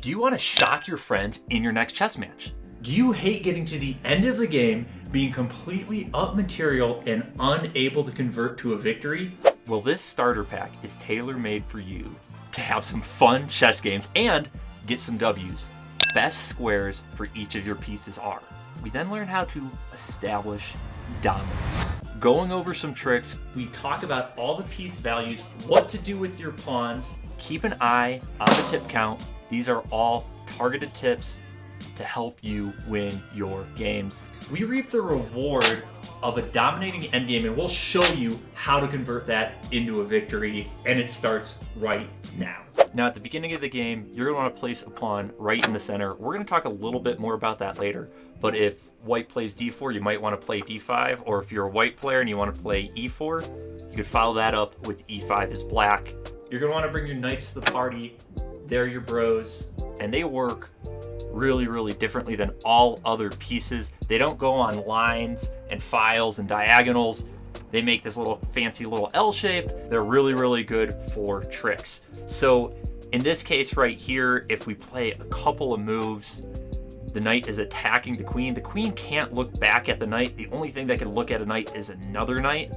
Do you want to shock your friends in your next chess match? Do you hate getting to the end of the game, being completely up material and unable to convert to a victory? Well, this starter pack is tailor-made for you to have some fun chess games and get some W's. Best squares for each of your pieces are. We then learn how to establish dominance. Going over some tricks, we talk about all the piece values, what to do with your pawns, keep an eye on the tip count. These are all targeted tips to help you win your games. We reap the reward of a dominating endgame, and we'll show you how to convert that into a victory, and it starts right now. Now, at the beginning of the game, you're gonna wanna place a pawn right in the center. We're gonna talk a little bit more about that later, but if white plays d4, you might wanna play d5, or if you're a white player and you wanna play e4, you could follow that up with e5 as black. You're gonna wanna bring your knights to the party. They're your bros, and they work really differently than all other pieces. They don't go on lines and files and diagonals. They make this little fancy little L shape. They're really good for tricks. So in this case right here, if we play a couple of moves, the knight is attacking the queen. The queen can't look back at the knight. The only thing that can look at a knight is another knight.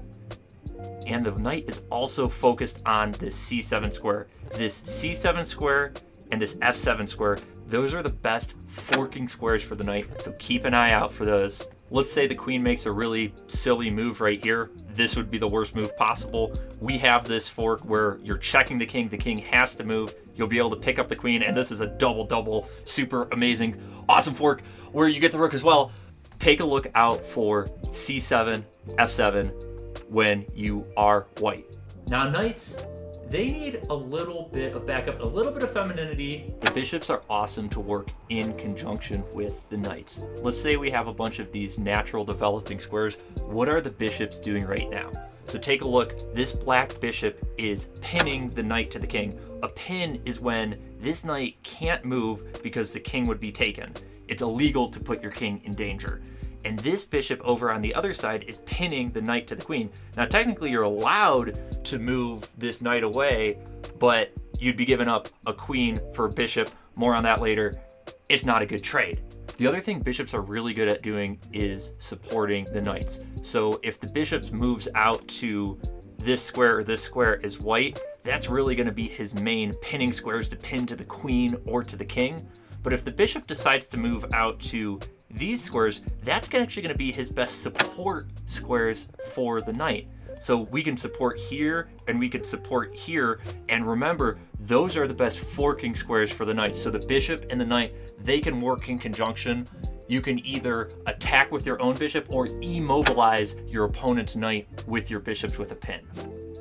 And the knight is also focused on this c7 square. This c7 square and this f7 square, those are the best forking squares for the knight, so keep an eye out for those. Let's say the queen makes a really silly move right here. This would be the worst move possible. We have this fork where you're checking the king has to move, you'll be able to pick up the queen, and this is a double, super amazing, awesome fork where you get the rook as well. Take a look out for c7, f7 when you are white. Now knights, they need a little bit of backup, a little bit of femininity. The bishops are awesome to work in conjunction with the knights. Let's say we have a bunch of these natural developing squares. What are the bishops doing right now? So take a look. This black bishop is pinning the knight to the king. A pin is when this knight can't move because the king would be taken. It's illegal to put your king in danger. And this bishop over on the other side is pinning the knight to the queen. Now, technically, you're allowed to move this knight away, but you'd be giving up a queen for a bishop. More on that later. It's not a good trade. The other thing bishops are really good at doing is supporting the knights. So if the bishop moves out to this square or this square is white, that's really going to be his main pinning squares to pin to the queen or to the king. But if the bishop decides to move out to these squares, that's actually going to be his best support squares for the knight. So we can support here and we could support here. And remember, those are the best forking squares for the knight. So the bishop and the knight, they can work in conjunction. You can either attack with your own bishop or immobilize your opponent's knight with your bishops with a pin.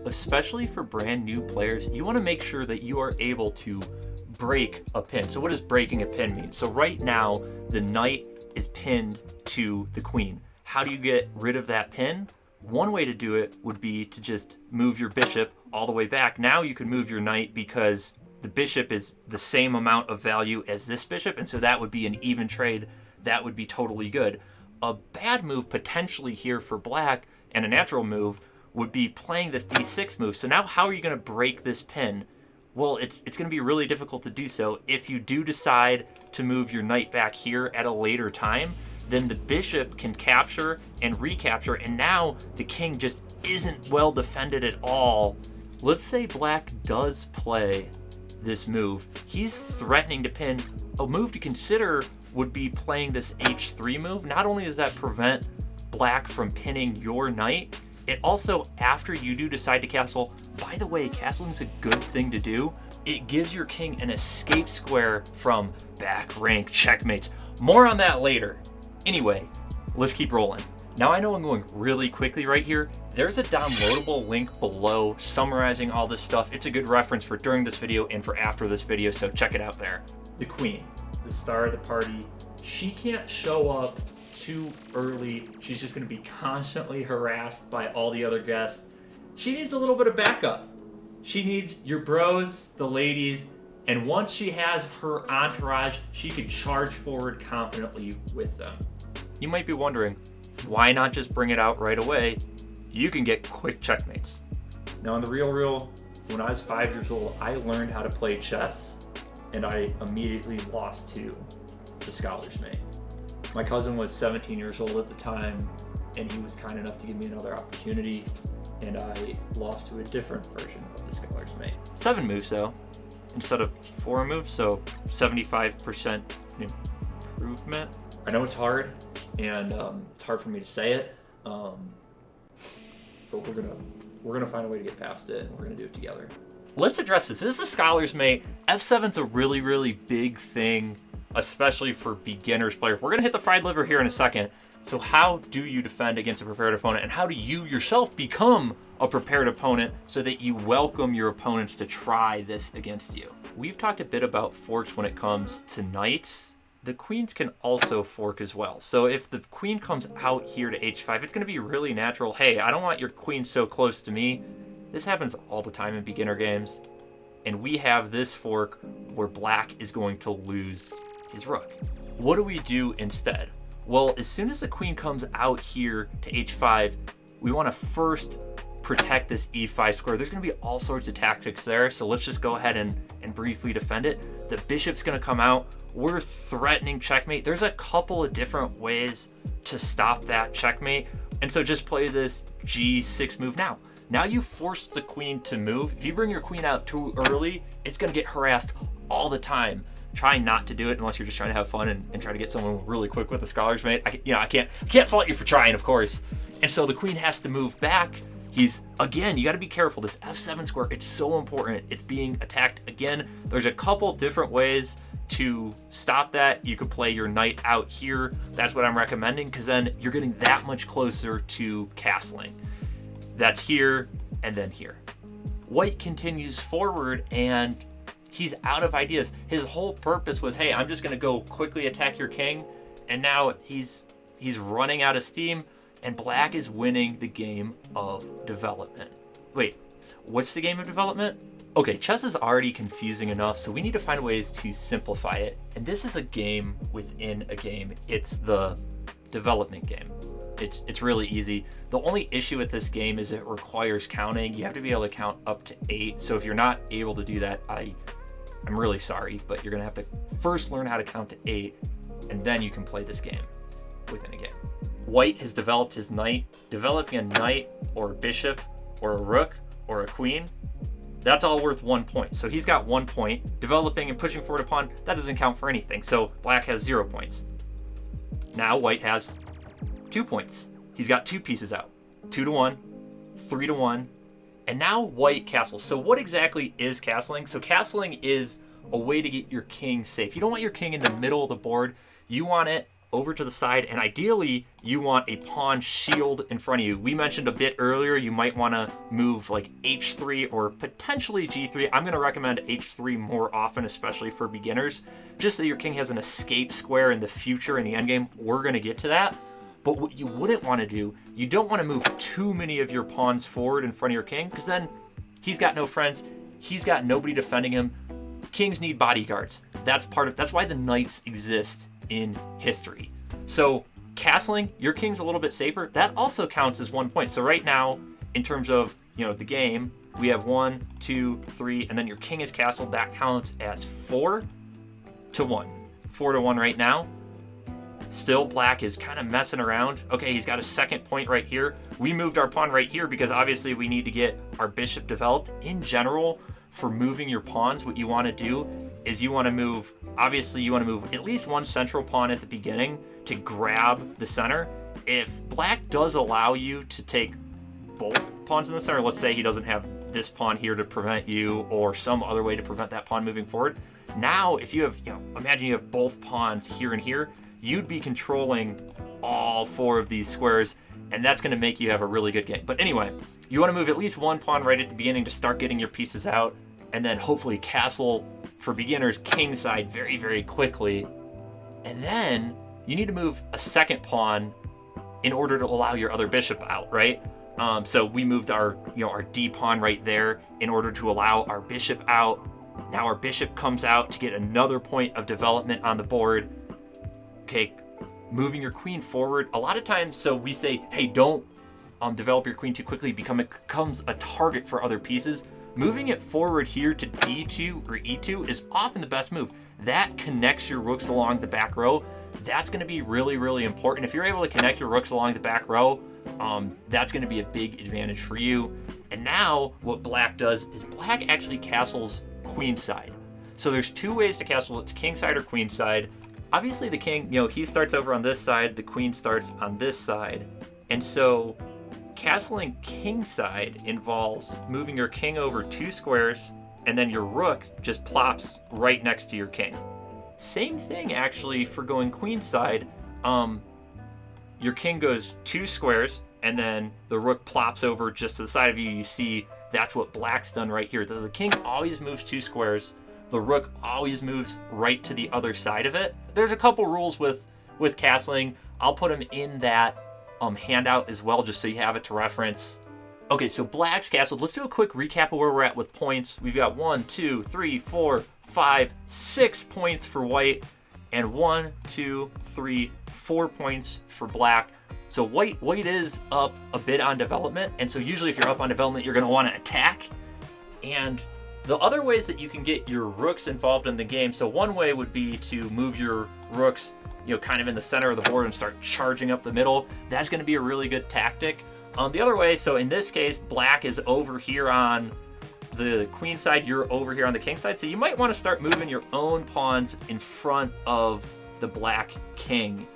Especially for brand new players, you want to make sure that you are able to break a pin. So what does breaking a pin mean? So right now, the knight is pinned to the queen. How do you get rid of that pin? One way to do it would be to just move your bishop all the way back. Now you can move your knight because the bishop is the same amount of value as this bishop, and so that would be an even trade. That would be totally good. A bad move potentially here for black, and a natural move, would be playing this d6 move. So now how are you going to break this pin? Well, it's going to be really difficult to do so. If you do decide to move your knight back here at a later time, then the bishop can capture and recapture, and now the king just isn't well defended at all. Let's say black does play this move. He's threatening to pin. A move to consider would be playing this h3 move. Not only does that prevent black from pinning your knight, it also, after you do decide to castle, by the way, castling is a good thing to do. It gives your king an escape square from back rank checkmates. More on that later. Anyway, let's keep rolling. Now I know I'm going really quickly right here. There's a downloadable link below summarizing all this stuff. It's a good reference for during this video and for after this video, so check it out there. The queen, the star of the party, she can't show up too early. She's just going to be constantly harassed by all the other guests. She needs a little bit of backup. She needs your bros, the ladies, and once she has her entourage, she can charge forward confidently with them. You might be wondering, why not just bring it out right away? You can get quick checkmates. Now in the real, when I was 5 years old, I learned how to play chess and I immediately lost to the scholar's mate. My cousin was 17 years old at the time, and he was kind enough to give me another opportunity, and I lost to a different version of the scholar's mate. 7 moves though, instead of 4 moves, so 75% improvement. I know it's hard, and it's hard for me to say it, but we're gonna find a way to get past it, and we're gonna do it together. Let's address this. This is a scholar's mate. F7's a really, really big thing, especially for beginners players. We're gonna hit the fried liver here in a second. So how do you defend against a prepared opponent, and how do you yourself become a prepared opponent so that you welcome your opponents to try this against you? We've talked a bit about forks when it comes to knights. The queens can also fork as well. So if the queen comes out here to h5, it's going to be really natural. Hey, I don't want your queen so close to me. This happens all the time in beginner games. And we have this fork where black is going to lose his rook. What do we do instead? Well, as soon as the queen comes out here to h5, we want to first protect this e5 square. There's going to be all sorts of tactics there, so let's just go ahead and briefly defend it. The bishop's going to come out. We're threatening checkmate. There's a couple of different ways to stop that checkmate, and so just play this g6 move now. Now you force the queen to move. If you bring your queen out too early, it's going to get harassed all the time. Try not to do it unless you're just trying to have fun and try to get someone really quick with the scholar's mate. I can't fault you for trying, of course. And so the queen has to move back. Again, you got to be careful. This f7 square, it's so important. It's being attacked again. There's a couple different ways to stop that. You could play your knight out here. That's what I'm recommending, because then you're getting that much closer to castling. That's here and then here. White continues forward, and he's out of ideas. His whole purpose was, hey, I'm just going to go quickly attack your king, and now he's running out of steam, and black is winning the game of development. Wait, what's the game of development? Okay, chess is already confusing enough, so we need to find ways to simplify it. And this is a game within a game. It's the development game. It's really easy. The only issue with this game is it requires counting. You have to be able to count up to 8. So if you're not able to do that, I'm really sorry, but you're gonna have to first learn how to count to 8, and then you can play this game within a game. White has developed his knight. Developing a knight or a bishop or a rook or a queen, that's all worth 1 point. So he's got 1 point. Developing and pushing forward a pawn, that doesn't count for anything. So black has 0 points. Now white has 2 points. He's got 2 pieces out. 2 to 1, 3 to 1, and now white castles. So what exactly is castling? So castling is a way to get your king safe. You don't want your king in the middle of the board. You want it over to the side, and ideally you want a pawn shield in front of you. We mentioned a bit earlier you might want to move like h3 or potentially g3. I'm going to recommend h3 more often, especially for beginners, just so your king has an escape square in the future in the endgame. We're going to get to that. But what you wouldn't want to do, you don't want to move too many of your pawns forward in front of your king, because then he's got no friends, he's got nobody defending him. Kings need bodyguards. That's why the knights exist in history. So castling, your king's a little bit safer. That also counts as 1 point. So right now, in terms of the game, we have 1, 2, 3, and then your king is castled. That counts as 4 to 1. 4 to 1 right now. Still, black is kind of messing around. Okay, he's got a 2nd point right here. We moved our pawn right here because obviously we need to get our bishop developed. In general, for moving your pawns, what you want to do is you want to move at least 1 central pawn at the beginning to grab the center. If black does allow you to take both pawns in the center, let's say he doesn't have this pawn here to prevent you or some other way to prevent that pawn moving forward. Now, if you have, imagine you have both pawns here and here, you'd be controlling all 4 of these squares, and that's going to make you have a really good game. But anyway, you want to move at least 1 pawn right at the beginning to start getting your pieces out, and then hopefully castle for beginners king side very, very quickly. And then you need to move a 2nd pawn in order to allow your other bishop out, right? So we moved our D pawn right there in order to allow our bishop out. Now our bishop comes out to get another point of development on the board. Okay, moving your queen forward. A lot of times, so we say, hey, don't develop your queen too quickly, becomes a target for other pieces. moving it forward here to d2 or e2 is often the best move. That connects your rooks along the back row. That's going to be really, really important. If you're able to connect your rooks along the back row, that's going to be a big advantage for you. And now what black does is black actually castles queenside. So there's two ways to castle. It's kingside or queenside. Obviously the king, he starts over on this side. The queen starts on this side. And so castling kingside involves moving your king over 2 squares, and then your rook just plops right next to your king. Same thing actually for going queenside. Your king goes 2 squares, and then the rook plops over just to the side of you. You see that's what black's done right here. The king always moves 2 squares. The rook always moves right to the other side of it. There's a couple rules with castling. I'll put them in that handout as well, just so you have it to reference. Okay, so black's castled. Let's do a quick recap of where we're at with points. We've got 1, 2, 3, 4, 5, 6 points for white, and 1, 2, 3, 4 points for black. So white is up a bit on development, and so usually if you're up on development, you're going to want to attack. And the other ways that you can get your rooks involved in the game, so one way would be to move your rooks, kind of in the center of the board and start charging up the middle. That's going to be a really good tactic. The other way, so in this case, black is over here on the queen side, you're over here on the king side, so you might want to start moving your own pawns in front of the black king,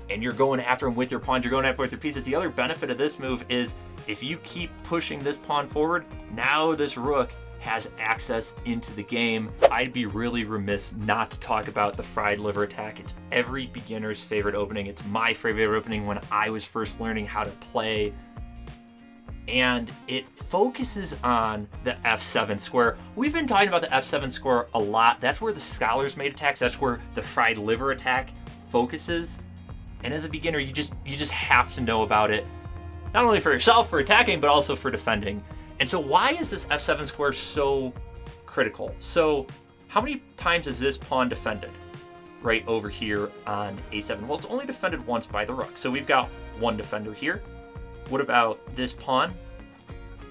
and you're going after him with your pawns, you're going after him with your pieces. The other benefit of this move is if you keep pushing this pawn forward, now this rook has access into the game. I'd be really remiss not to talk about the fried liver attack. It's every beginner's favorite opening. It's my favorite opening when I was first learning how to play. And it focuses on the f7 square. We've been talking about the f7 square a lot. That's where the scholars made attacks. That's where the fried liver attack focuses. And as a beginner, you just have to know about it, not only for yourself, for attacking, but also for defending. And so why is this f7 square so critical? So how many times is this pawn defended right over here on a7? Well, it's only defended once by the rook. So we've got one defender here. What about this pawn?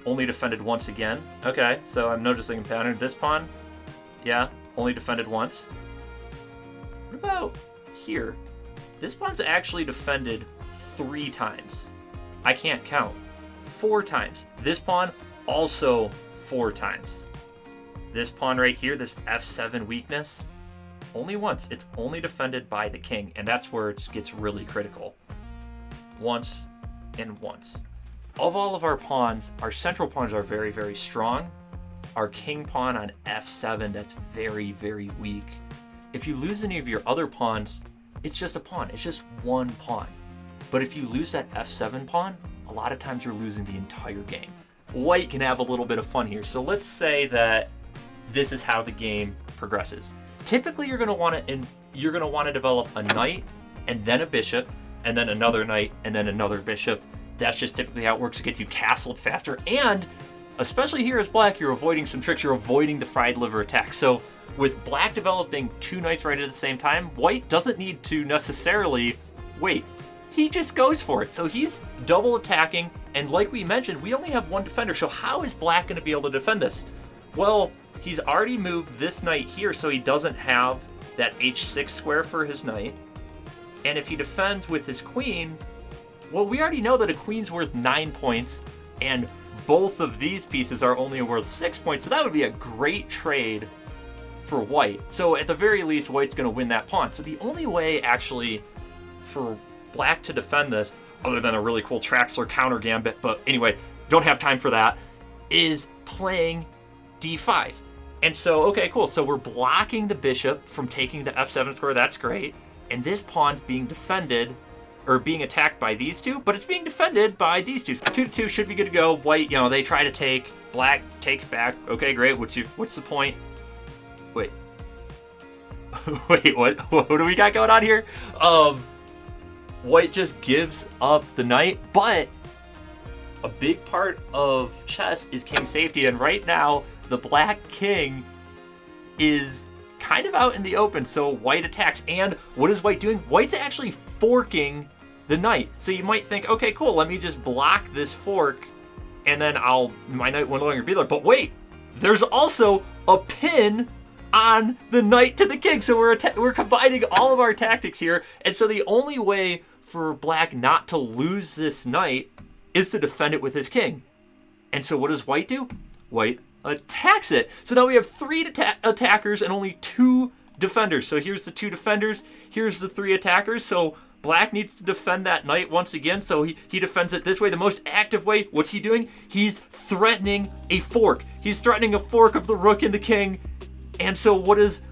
Only defended once again. Okay, so I'm noticing a pattern. This pawn, yeah, only defended once. What about here? This pawn's actually defended 3 times. I can't count. 4 times. This pawn, also 4 times. This pawn right here, this f7 weakness, only once. It's only defended by the king, and that's where it gets really critical. Once and once. Of all of our pawns, our central pawns are very, very strong. Our king pawn on f7, that's very, very weak. If you lose any of your other pawns, it's just a pawn. It's just one pawn. But if you lose that f7 pawn, a lot of times you're losing the entire game. White can have a little bit of fun here. So let's say that this is how the game progresses. Typically, you're going to want to develop a knight and then a bishop and then another knight and then another bishop. That's just typically how it works. It gets you castled faster, and especially here as black, you're avoiding some tricks. You're avoiding the fried liver attack. So with black developing 2 knights right at the same time, white doesn't need to necessarily wait. He just goes for it. So he's double attacking, and like we mentioned, we only have one defender. So how is black going to be able to defend this? Well, he's already moved this knight here, so he doesn't have that h6 square for his knight. And if he defends with his queen, well, we already know that a queen's worth 9 points, and both of these pieces are only worth 6 points. So that would be a great trade for white. So at the very least, white's going to win that pawn. So the only way actually for black to defend this, other than a really cool Traxler counter gambit, but anyway, don't have time for that, is playing d5. And so, okay, cool. So we're blocking the bishop from taking the f7 square. That's great. And this pawn's being defended, or being attacked by these two, but it's being defended by these two. So 2-2 should be good to go. White, they try to take. Black takes back. Okay, great. What's the point? Wait. Wait, what? What do we got going on here? White just gives up the knight, but a big part of chess is king safety, and right now the black king is kind of out in the open, so white attacks. And what is white doing? White's actually forking the knight. So you might think, okay, cool, let me just block this fork, and then my knight will no longer be there. But wait, there's also a pin on the knight to the king. So we're combining all of our tactics here. And so the only way for black not to lose this knight is to defend it with his king. And so what does white do? White attacks it. So now we have 3 attackers and only 2 defenders. So here's the 2 defenders. Here's the 3 attackers. So black needs to defend that knight once again. So he defends it this way. The most active way, what's he doing? He's threatening a fork. He's threatening a fork of the rook and the king. And so what does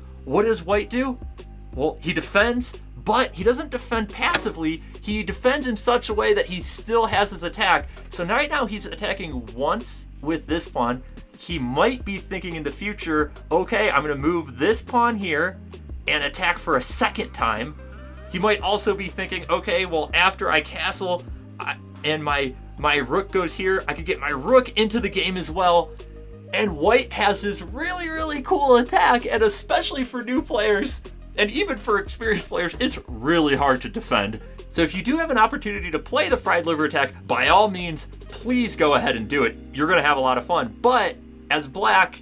white do? Well, he defends, but he doesn't defend passively. He defends in such a way that he still has his attack. So right now he's attacking once with this pawn. He might be thinking in the future, okay, I'm going to move this pawn here and attack for a second time. He might also be thinking, okay, well, after I castle and my rook goes here, I could get my rook into the game as well. And white has this really, really cool attack, and especially for new players, and even for experienced players, it's really hard to defend. So if you do have an opportunity to play the fried liver attack, by all means, please go ahead and do it. You're going to have a lot of fun. But as black,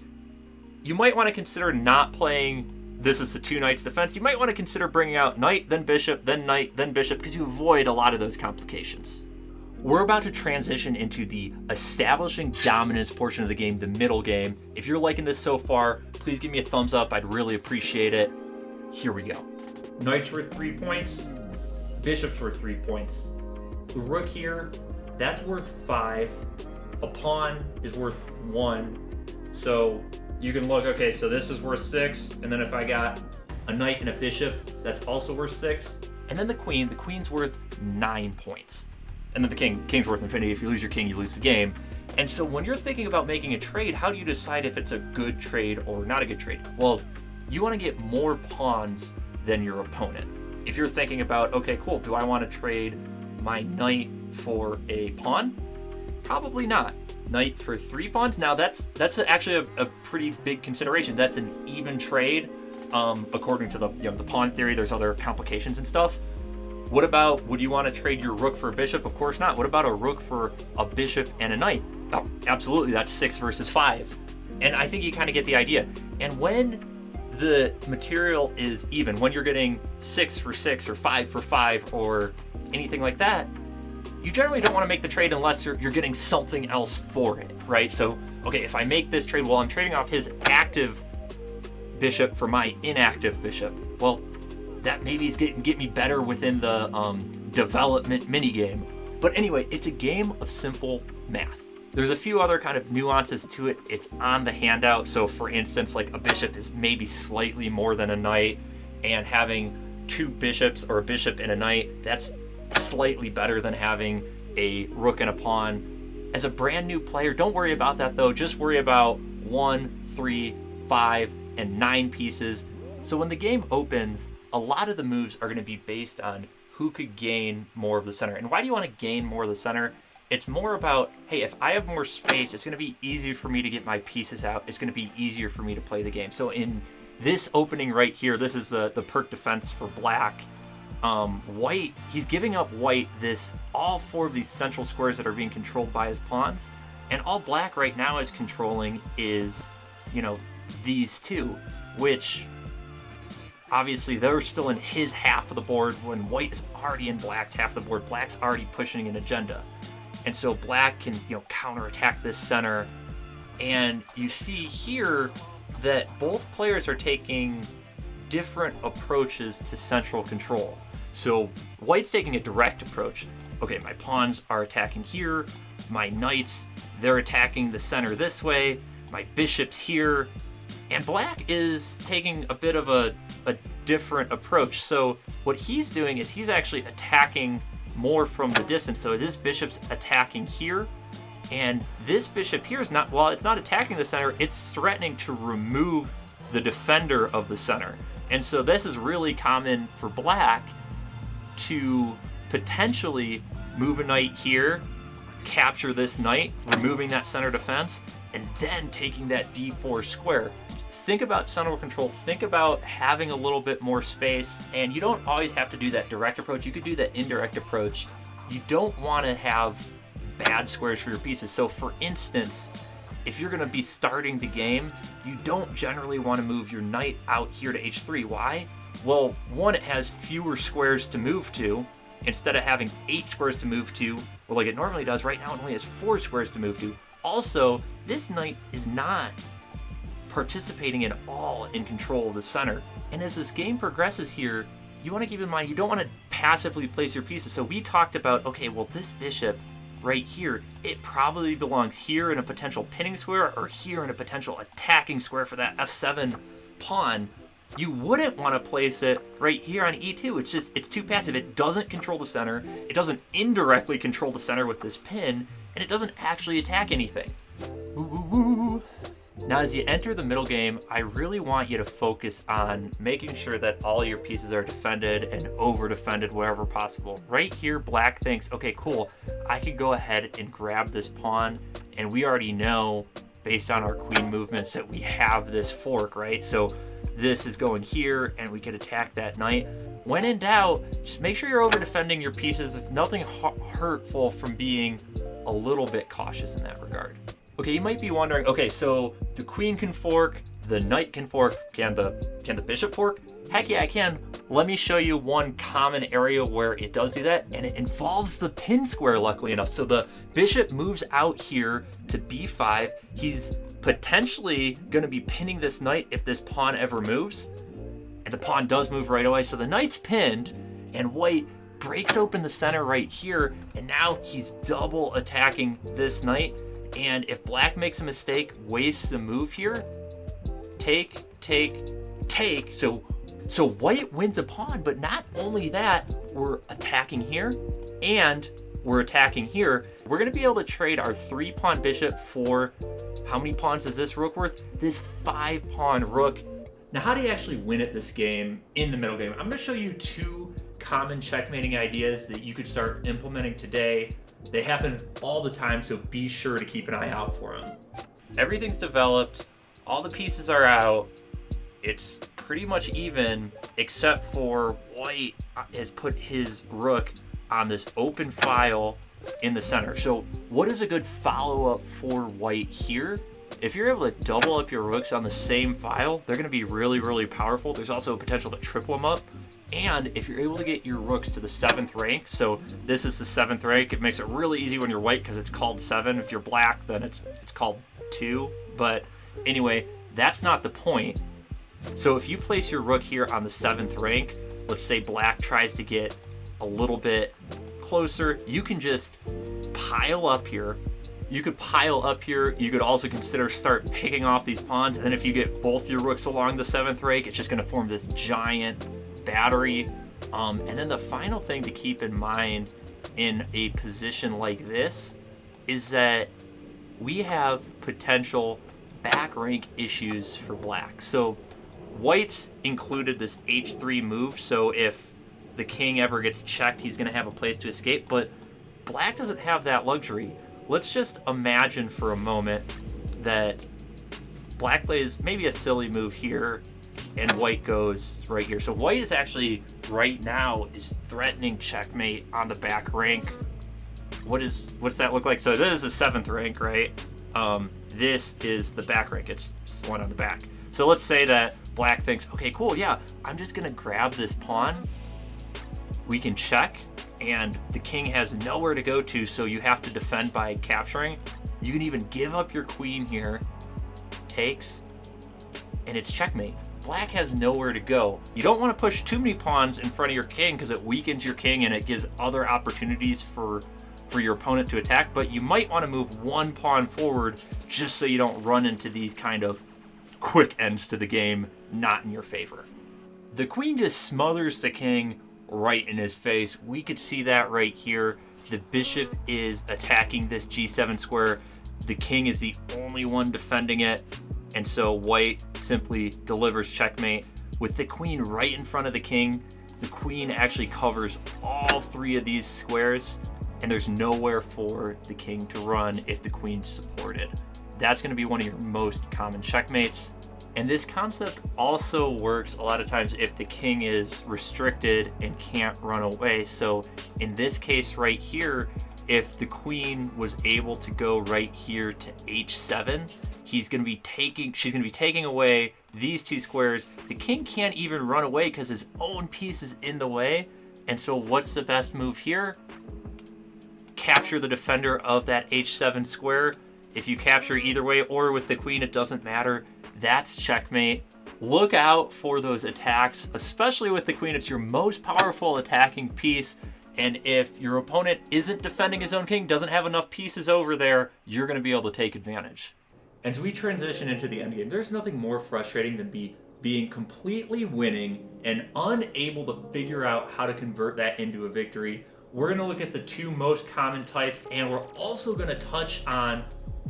you might want to consider not playing this is the 2 knights defense. You might want to consider bringing out knight, then bishop, then knight, then bishop, because you avoid a lot of those complications. We're about to transition into the establishing dominance portion of the game, the middle game. If you're liking this so far, please give me a thumbs up. I'd really appreciate it. Here we go. Knight's worth 3 points. Bishop's worth 3 points. The rook here, that's worth 5. A pawn is worth 1. So you can look, okay, so this is worth 6. And then if I got a knight and a bishop, that's also worth 6. And then the queen's worth 9 points. And then the king's worth infinity. If you lose your king, you lose the game. And so when you're thinking about making a trade, how do you decide if it's a good trade or not a good trade? Well, you want to get more pawns than your opponent. If you're thinking about, okay, cool, do I want to trade my knight for a pawn? Probably not. Knight for 3 pawns? Now that's actually a pretty big consideration. That's an even trade, according to the pawn theory. There's other complications and stuff. What about, would you want to trade your rook for a bishop? Of course not. What about a rook for a bishop and a knight? Oh, absolutely. That's 6 versus 5. And I think you kind of get the idea. And when the material is even, when you're getting 6 for 6 or 5 for 5 or anything like that, you generally don't want to make the trade unless you're getting something else for it, right? So, okay, if I make this trade, well, I'm trading off his active bishop for my inactive bishop. Well, that maybe is get me better within the development minigame. But anyway, it's a game of simple math. There's a few other kind of nuances to it. It's on the handout. So for instance, like a bishop is maybe slightly more than a knight, and having 2 bishops or a bishop and a knight, that's slightly better than having a rook and a pawn. As a brand new player, don't worry about that though. Just worry about 1, 3, 5, and 9 pieces. So when the game opens, a lot of the moves are going to be based on who could gain more of the center. And why do you want to gain more of the center? It's more about, hey, if I have more space, it's going to be easier for me to get my pieces out. It's going to be easier for me to play the game. So in this opening right here, this is the perk defense for black. White, he's giving up white all 4 of these central squares that are being controlled by his pawns. And all black right now is controlling is, these 2, which obviously they're still in his half of the board when white is already in black's half of the board. Black's already pushing an agenda. And so black can, counterattack this center. And you see here that both players are taking different approaches to central control. So white's taking a direct approach. Okay, my pawns are attacking here. My knights, they're attacking the center this way. My bishop's here. And black is taking a bit of a different approach. So what he's doing is he's actually attacking more from the distance. So this bishop's attacking here, and this bishop here is not, while it's not attacking the center, it's threatening to remove the defender of the center. And so this is really common for black to potentially move a knight here, capture this knight, removing that center defense, and then taking that d4 square. Think about central control, think about having a little bit more space, and you don't always have to do that direct approach. You could do that indirect approach. You don't want to have bad squares for your pieces. So for instance, if you're going to be starting the game, you don't generally want to move your knight out here to h3. Why? Well, one, it has fewer squares to move to. Instead of having 8 squares to move to, or like it normally does, right now it only has 4 squares to move to. Also, this knight is not participating at all in control of the center. And as this game progresses here, you want to keep in mind, you don't want to passively place your pieces. So we talked about, okay, well, this bishop right here, it probably belongs here in a potential pinning square or here in a potential attacking square for that f7 pawn. You wouldn't want to place it right here on e2. It's too passive. It doesn't control the center. It doesn't indirectly control the center with this pin, and it doesn't actually attack anything. Ooh. Now, as you enter the middle game, I really want you to focus on making sure that all your pieces are defended and over-defended wherever possible. Right here, black thinks, okay, cool, I could go ahead and grab this pawn, and we already know, based on our queen movements, that we have this fork, right? So this is going here, and we could attack that knight. When in doubt, just make sure you're over-defending your pieces. It's nothing hurtful from being a little bit cautious in that regard. Okay, you might be wondering, okay, so the queen can fork, the knight can fork, can the bishop fork? Heck yeah, I can. Let me show you one common area where it does do that, and it involves the pin square, luckily enough. So the bishop moves out here to b5. He's potentially going to be pinning this knight if this pawn ever moves, and the pawn does move right away. So the knight's pinned, and white breaks open the center right here, and now he's double attacking this knight. And if black makes a mistake, wastes a move here, take. So white wins a pawn, but not only that, we're attacking here and we're attacking here. We're gonna be able to trade our 3-pawn bishop for, how many pawns is this rook worth? This 5-pawn rook. Now, how do you actually win at this game in the middle game? I'm gonna show you 2 common checkmating ideas that you could start implementing today. They happen all the time, so be sure to keep an eye out for them. Everything's developed, all the pieces are out, it's pretty much even, except for white has put his rook on this open file in the center. So what is a good follow-up for white here? If you're able to double up your rooks on the same file, they're gonna be really, really powerful. There's also a potential to triple them up. And if you're able to get your rooks to the 7th rank, so this is the 7th rank, it makes it really easy when you're white because it's called 7. If you're black, then it's called 2. But anyway, that's not the point. So if you place your rook here on the 7th rank, let's say black tries to get a little bit closer, you can just pile up here. You could pile up here. You could also consider start picking off these pawns. And then if you get both your rooks along the 7th rank, it's just going to form this giant battery. And then the final thing to keep in mind in a position like this is that we have potential back rank issues for black. So white's included this h3 move, so if the king ever gets checked, he's going to have a place to escape, but black doesn't have that luxury. Let's just imagine for a moment that black plays maybe a silly move here and white goes right here. So white is actually right now is threatening checkmate on the back rank. What's that look like? So this is the 7th rank, right? This is the back rank. It's the one on the back. So let's say that black thinks, okay, cool, yeah, I'm just gonna grab this pawn. We can check, and the king has nowhere to go to, so you have to defend by capturing. You can even give up your queen here, takes, and it's checkmate. Black has nowhere to go. You don't want to push too many pawns in front of your king because it weakens your king and it gives other opportunities for your opponent to attack, but you might want to move 1 pawn forward just so you don't run into these kind of quick ends to the game not in your favor. The queen just smothers the king right in his face. We could see that right here. The bishop is attacking this g7 square. The king is the only one defending it, and so white simply delivers checkmate. With the queen right in front of the king, the queen actually covers all 3 of these squares, and there's nowhere for the king to run if the queen's supported. That's going to be one of your most common checkmates. And this concept also works a lot of times if the king is restricted and can't run away. So in this case right here, if the queen was able to go right here to h7, she's going to be taking away these two squares. The king can't even run away because his own piece is in the way. And so what's the best move here? Capture the defender of that h7 square. If you capture either way or with the queen, it doesn't matter. That's checkmate. Look out for those attacks, especially with the queen. It's your most powerful attacking piece. And if your opponent isn't defending his own king, doesn't have enough pieces over there, you're going to be able to take advantage. As we transition into the endgame, there's nothing more frustrating than being completely winning and unable to figure out how to convert that into a victory. We're going to look at the two most common types, and we're also going to touch on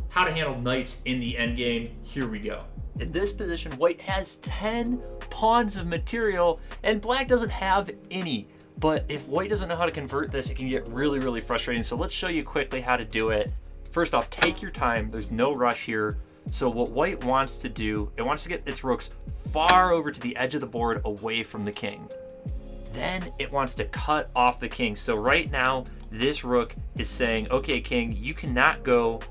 how to handle knights in the endgame. Here we go. In this position, white has 10 pawns of material, and black doesn't have any. But if white doesn't know how to convert this, it can get really, really frustrating. So let's show you quickly how to do it. First off, take your time. There's no rush here. So what white wants to do, it wants to get its rooks far over to the edge of the board away from the king. Then it wants to cut off the king. So right now, this rook is saying, okay, king, you cannot go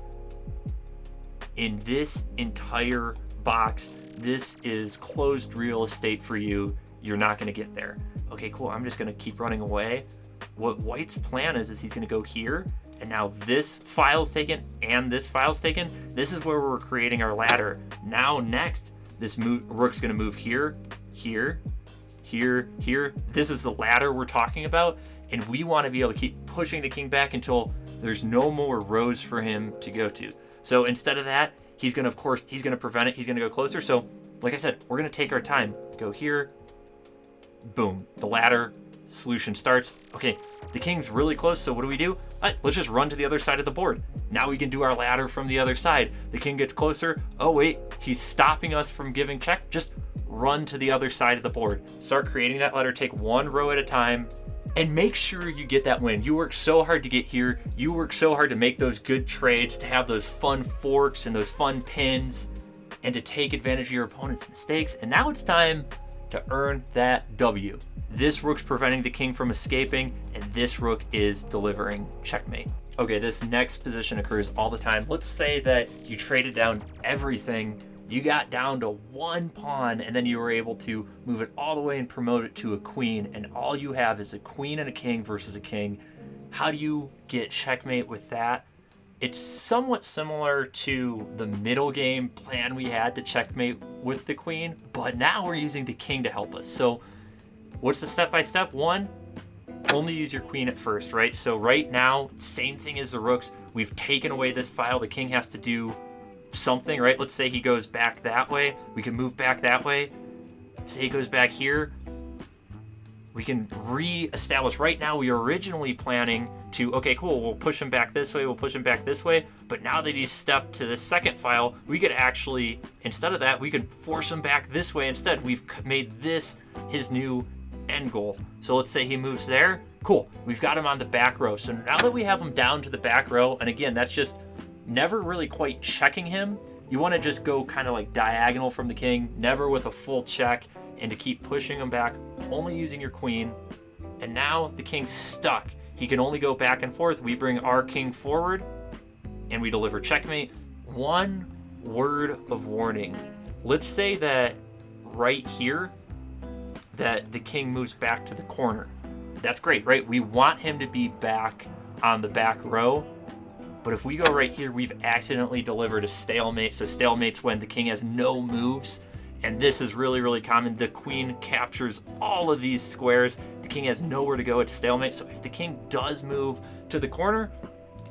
in this entire box. This is closed real estate for you. You're not going to get there. Okay, cool. I'm just going to keep running away. What white's plan is he's going to go here, and now this file's taken and this file's taken. This is where we're creating our ladder. Now next, this rook's going to move here, here, here, here. This is the ladder we're talking about, and we want to be able to keep pushing the king back until there's no more rows for him to go to. So instead of that, he's going to prevent it. He's going to go closer. So like I said, we're going to take our time. Go here. Boom. The ladder solution starts. Okay, the king's really close, so what do? All right, let's just run to the other side of the board. Now we can do our ladder from the other side. The king gets closer. Oh wait, he's stopping us from giving check. Just run to the other side of the board. Start creating that ladder. Take one row at a time, and make sure you get that win. You work so hard to get here. You work so hard to make those good trades, to have those fun forks and those fun pins, and to take advantage of your opponent's mistakes. And now it's time to earn that W. This rook's preventing the king from escaping, and this rook is delivering checkmate. Okay, this next position occurs all the time. Let's say that you traded down everything. You got down to one pawn, and then you were able to move it all the way and promote it to a queen, and all you have is a queen and a king versus a king. How do you get checkmate with that? It's somewhat similar to the middle game plan we had to checkmate with the queen, but now we're using the king to help us. So what's the step-by-step? One, only use your queen at first, right? So right now, same thing as the rooks. We've taken away this file. The king has to do something, right? Let's say he goes back that way. We can move back that way. Let's say he goes back here. We can re-establish. Right now, we were originally planning to, okay, cool, we'll push him back this way, we'll push him back this way, but now that he's stepped to the second file, we could actually, instead of that, we could force him back this way instead. We've made this his new end goal. So let's say he moves there. Cool, we've got him on the back row. So now that we have him down to the back row, and again, that's just never really quite checking him. You want to just go kind of like diagonal from the king, never with a full check, and to keep pushing him back, only using your queen. And now the king's stuck. He can only go back and forth. We bring our king forward, and we deliver checkmate. One word of warning. Let's say that right here, that the king moves back to the corner. That's great, right? We want him to be back on the back row. But if we go right here, we've accidentally delivered a stalemate. So stalemate's when the king has no moves. And this is really, really common. The queen captures all of these squares. The king has nowhere to go. It's stalemate. So if the king does move to the corner,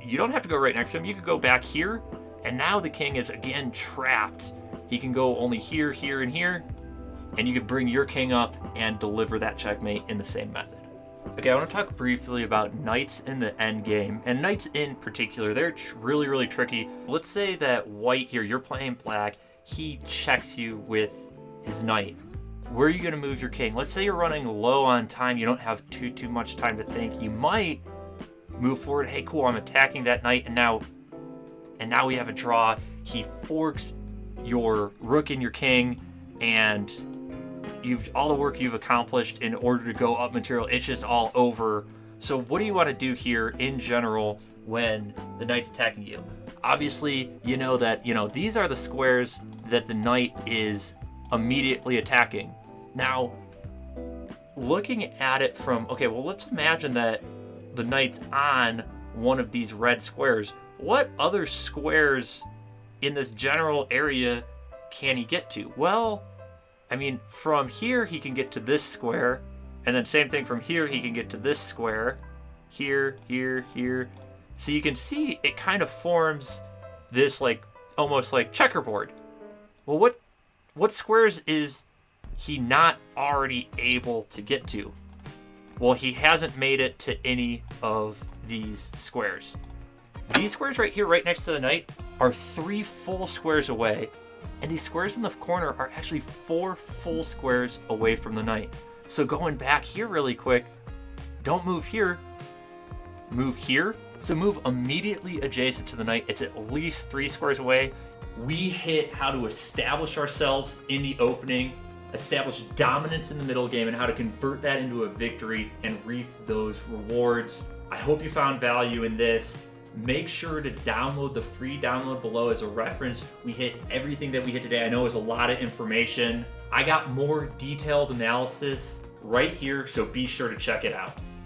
you don't have to go right next to him. You could go back here. And now the king is again trapped. He can go only here, here, and here. And you could bring your king up and deliver that checkmate in the same method. Okay, I want to talk briefly about knights in the end game, and knights in particular. They're really, really tricky. Let's say that white here, you're playing black. He checks you with his knight. Where are you going to move your king? Let's say you're running low on time. You don't have too much time to think. You might move forward. Hey, cool, I'm attacking that knight, and now we have a draw. He forks your rook and your king, and all the work you've accomplished in order to go up material, it's just all over So what do you want to do here in general when the knight's attacking you? Obviously, you know that, these are the squares that the knight is immediately attacking. Now, looking at it from, okay, well, let's imagine that the knight's on one of these red squares. What other squares in this general area can he get to? Well, I mean, from here he can get to this square, and then same thing from here he can get to this square. Here, here, here. So you can see it kind of forms this almost like checkerboard. Well, what squares is he not already able to get to? Well, he hasn't made it to any of these squares. These squares right here, right next to the knight, are 3 full squares away, and these squares in the corner are actually 4 full squares away from the knight. So going back here really quick, don't move here, move here. So move immediately adjacent to the knight. It's at least 3 squares away. We hit how to establish ourselves in the opening, establish dominance in the middle game, and how to convert that into a victory and reap those rewards. I hope you found value in this. Make sure to download the free download below as a reference. We hit everything that we hit today. I know it was a lot of information. I got more detailed analysis right here, so be sure to check it out.